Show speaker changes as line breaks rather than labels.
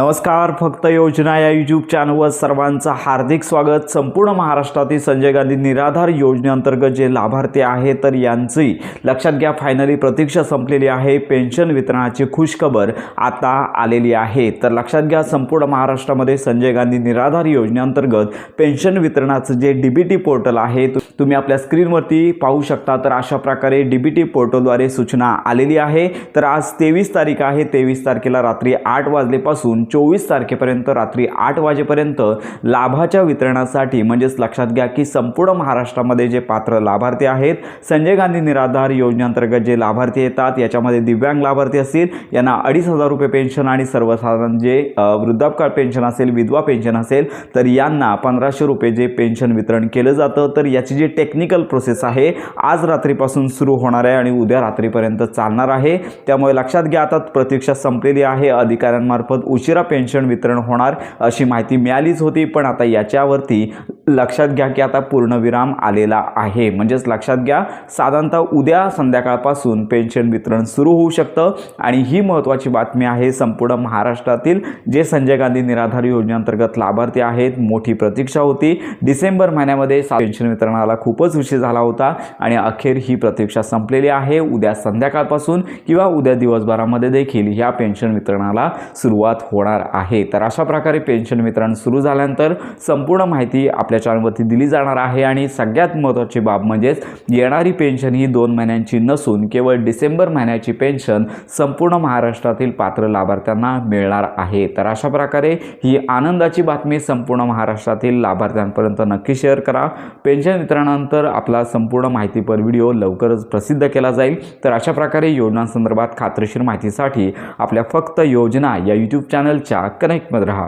नमस्कार, फक्त योजना या यूट्यूब चॅनलवर सर्वांचं हार्दिक स्वागत। संपूर्ण महाराष्ट्रातील संजय गांधी निराधार योजनेअंतर्गत जे लाभार्थी आहेत तर यांची लक्षात घ्या फायनली प्रतीक्षा संपलेली आहे। पेन्शन वितरणाची खुशखबर आता आलेली आहे। तर लक्षात घ्या संपूर्ण महाराष्ट्रामध्ये संजय गांधी निराधार योजनेअंतर्गत पेन्शन वितरणाचं जे डीबीटी पोर्टल आहे तुम्ही आपल्या स्क्रीनवरती पाहू शकता। तर अशा प्रकारे डीबीटी पोर्टलद्वारे सूचना आलेली आहे। तर आज 23 तारीख आहे। 23 तारखेला रात्री 8 वाजल्यापासून 24 तारखेपर्यंत रात्री 8 वाजेपर्यंत लाभाच्या वितरणासाठी म्हणजेच लक्षात घ्या की संपूर्ण महाराष्ट्रामध्ये जे पात्र लाभार्थी आहेत संजय गांधी निराधार योजनेअंतर्गत जे लाभार्थी येतात याच्यामध्ये दिव्यांग लाभार्थी असतील यांना 2,500 रुपये पेन्शन आणि सर्वसाधारण जे वृद्धापकाळ पेन्शन असेल विधवा पेन्शन असेल तर यांना 1,500 रुपये जे पेन्शन वितरण केलं जातं। तर याची जी टेक्निकल प्रोसेस आहे आज रात्रीपासून सुरू होणार आहे आणि उद्या रात्रीपर्यंत चालणार आहे। त्यामुळे लक्षात घ्या आता प्रतीक्षा संपलेली आहे। अधिकाऱ्यांमार्फत उशिरा पेन्शन वितरण होणार अशी माहिती मिळालीच होती, पण आता याच्यावरती लक्षात घ्या की आता पूर्णविराम आलेला आहे। म्हणजेच लक्षात घ्या साधारणतः उद्या संध्याकाळपासून पेन्शन वितरण सुरू होऊ शकतं आणि ही महत्त्वाची बातमी आहे। संपूर्ण महाराष्ट्रातील जे संजय गांधी निराधार योजनेअंतर्गत लाभार्थी आहेत मोठी प्रतीक्षा होती। डिसेंबर महिन्यामध्ये पेन्शन वितरणाला खूपच उशीर झाला होता आणि अखेर ही प्रतीक्षा संपलेली आहे। उद्या संध्याकाळपासून किंवा उद्या दिवसभरामध्ये देखील ह्या पेन्शन वितरणाला सुरुवात होणार आहे। तर अशा प्रकारे पेन्शन वितरण सुरू झाल्यानंतर संपूर्ण माहिती आपल्या चॅनलवरती दिली जाणार आहे आणि सगळ्यात महत्त्वाची बाब म्हणजेच येणारी पेन्शन ही 2 महिन्यांची नसून केवळ डिसेंबर महिन्याची पेन्शन संपूर्ण महाराष्ट्रातील पात्र लाभार्थ्यांना मिळणार आहे। तर अशा प्रकारे ही आनंदाची बातमी संपूर्ण महाराष्ट्रातील लाभार्थ्यांपर्यंत नक्की शेअर करा। पेन्शन वितरणानंतर आपला संपूर्ण माहितीपर व्हिडिओ लवकरच प्रसिद्ध केला जाईल। तर अशा प्रकारे योजनांसंदर्भात खात्रीशीर माहितीसाठी आपल्या फक्त योजना या यूट्यूब चॅनलच्या कनेक्टमध्ये राहा।